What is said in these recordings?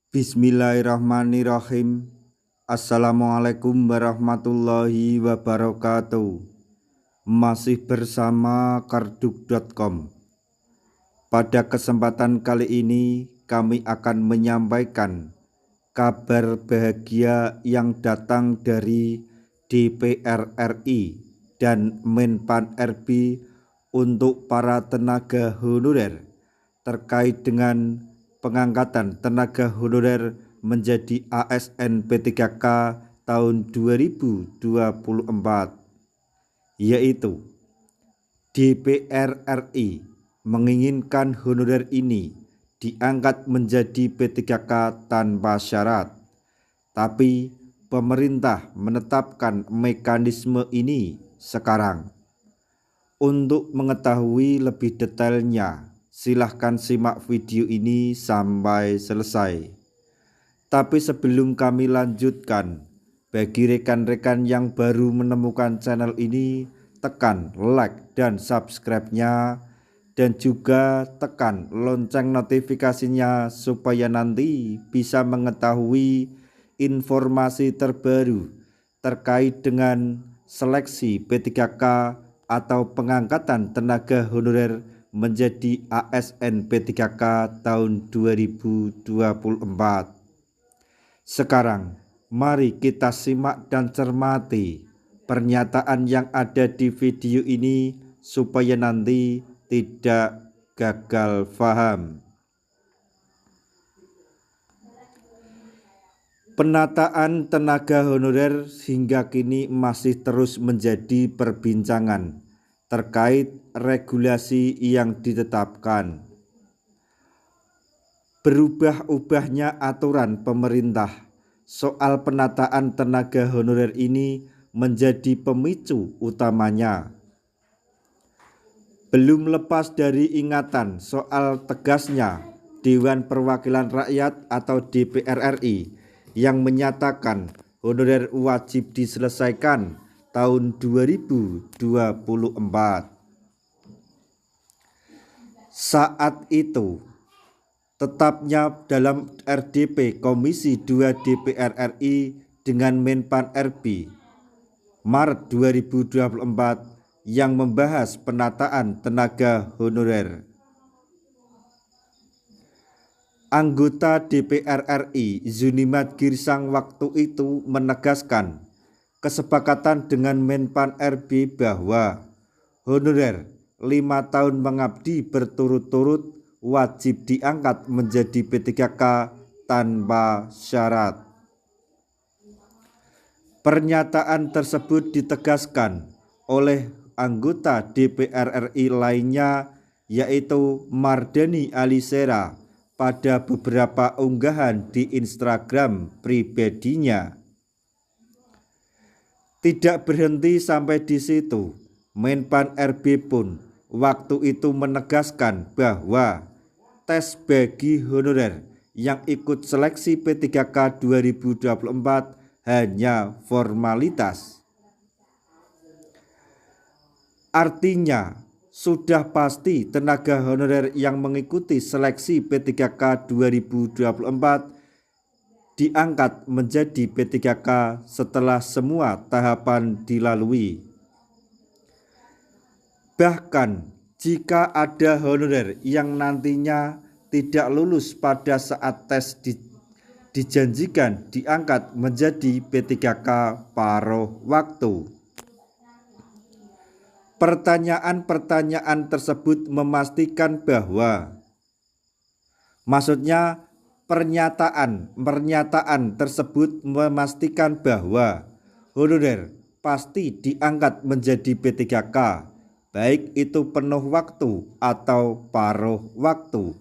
Bismillahirrahmanirrahim. Assalamualaikum warahmatullahi wabarakatuh. Masih bersama karduk.com. Pada kesempatan kali ini kami akan menyampaikan kabar bahagia yang datang dari DPR RI dan Menpan RB untuk para tenaga honorer terkait dengan pengangkatan tenaga honorer menjadi ASN P3K tahun 2024, yaitu DPR RI menginginkan honorer ini diangkat menjadi P3K tanpa syarat, tapi pemerintah menetapkan mekanisme ini sekarang. Untuk mengetahui lebih detailnya, silahkan simak video ini sampai selesai. Tapi sebelum kami lanjutkan, bagi rekan-rekan yang baru menemukan channel ini, tekan like dan subscribe-nya, dan juga tekan lonceng notifikasinya supaya nanti bisa mengetahui informasi terbaru terkait dengan seleksi P3K atau pengangkatan tenaga honorer menjadi ASN P3K tahun 2024. Sekarang mari kita simak dan cermati pernyataan yang ada di video ini supaya nanti tidak gagal paham. Penataan tenaga honorer hingga kini masih terus menjadi perbincangan terkait regulasi yang ditetapkan. Berubah-ubahnya aturan pemerintah soal penataan tenaga honorer ini menjadi pemicu utamanya. Belum lepas dari ingatan soal tegasnya Dewan Perwakilan Rakyat atau DPR RI yang menyatakan honorer wajib diselesaikan tahun 2024. Saat itu, tetapnya dalam RDP Komisi 2 DPR RI dengan Menpan RB Maret 2024 yang membahas penataan tenaga honorer. Anggota DPR RI Zunimat Girsang waktu itu menegaskan kesepakatan dengan Menpan RB bahwa honorer 5 tahun mengabdi berturut-turut wajib diangkat menjadi P3K tanpa syarat. Pernyataan tersebut ditegaskan oleh anggota DPR RI lainnya, yaitu Mardani Alisera, pada beberapa unggahan di Instagram pribadinya. Tidak berhenti sampai di situ, Menpan RB pun waktu itu menegaskan bahwa tes bagi honorer yang ikut seleksi P3K 2024 hanya formalitas. Artinya, sudah pasti tenaga honorer yang mengikuti seleksi P3K 2024 diangkat menjadi P3K setelah semua tahapan dilalui. Bahkan jika ada honorer yang nantinya tidak lulus pada saat tes dijanjikan diangkat menjadi P3K paruh waktu. Pertanyaan-pertanyaan tersebut memastikan bahwa, maksudnya pernyataan tersebut memastikan bahwa honorer pasti diangkat menjadi P3K, baik itu penuh waktu atau paruh waktu.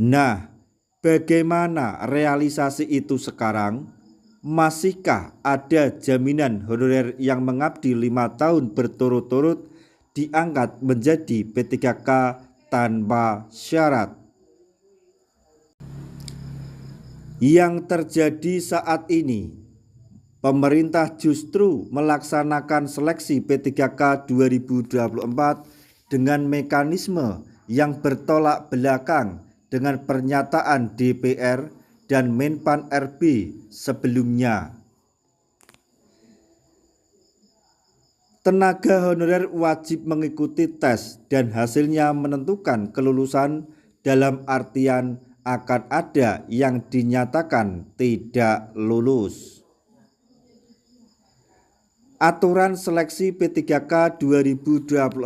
Nah, bagaimana realisasi itu sekarang? Masihkah ada jaminan honorer yang mengabdi 5 tahun berturut-turut diangkat menjadi P3K tanpa syarat? Yang terjadi saat ini, pemerintah justru melaksanakan seleksi P3K 2024 dengan mekanisme yang bertolak belakang dengan pernyataan DPR dan Menpan RB sebelumnya. Tenaga honorer wajib mengikuti tes dan hasilnya menentukan kelulusan, dalam artian akan ada yang dinyatakan tidak lulus. Aturan seleksi P3K 2024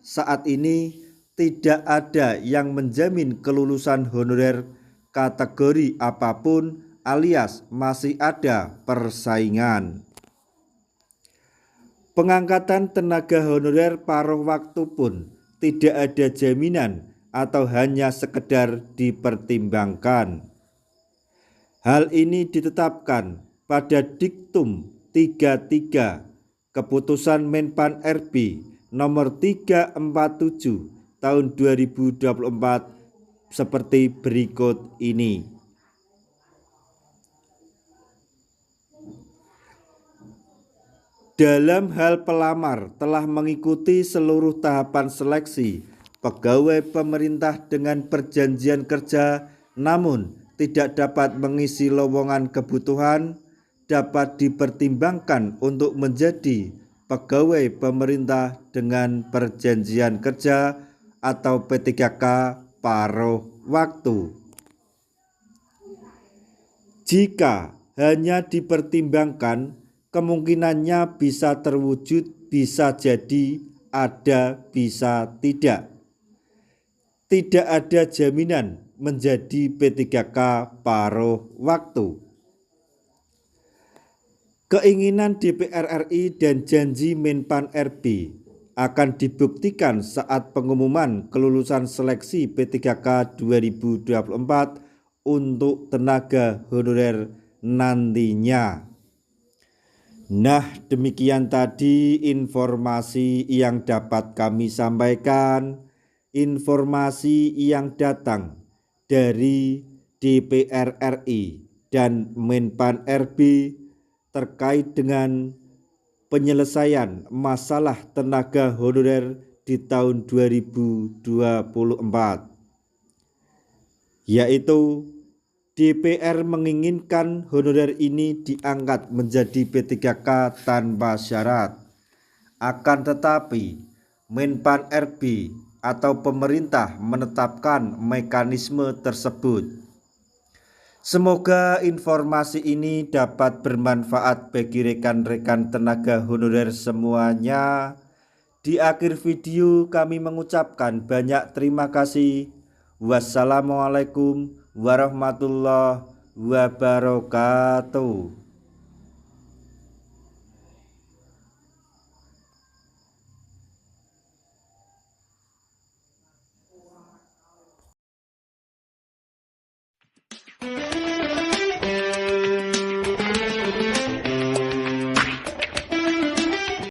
saat ini tidak ada yang menjamin kelulusan honorer kategori apapun, alias masih ada persaingan. Pengangkatan tenaga honorer paruh waktu pun tidak ada jaminan atau hanya sekedar dipertimbangkan. Hal ini ditetapkan pada Diktum 33 Keputusan Menpan RB nomor 347 tahun 2024 seperti berikut ini. Dalam hal pelamar telah mengikuti seluruh tahapan seleksi pegawai pemerintah dengan perjanjian kerja namun tidak dapat mengisi lowongan kebutuhan, dapat dipertimbangkan untuk menjadi pegawai pemerintah dengan perjanjian kerja atau P3K paruh waktu. Jika hanya dipertimbangkan, kemungkinannya bisa terwujud, bisa jadi ada, bisa tidak. Tidak ada jaminan menjadi P3K paruh waktu. Keinginan DPR RI dan janji Menpan RB akan dibuktikan saat pengumuman kelulusan seleksi P3K 2024 untuk tenaga honorer nantinya. Nah, demikian tadi informasi yang dapat kami sampaikan, informasi yang datang dari DPR RI dan Menpan RB terkait dengan penyelesaian masalah tenaga honorer di tahun 2024, yaitu DPR menginginkan honorer ini diangkat menjadi P3K tanpa syarat. Akan tetapi Menpan RB atau pemerintah menetapkan mekanisme tersebut. Semoga informasi ini dapat bermanfaat bagi rekan-rekan tenaga honorer semuanya. Di akhir video kami mengucapkan banyak terima kasih. Wassalamualaikum warahmatullahi wabarakatuh.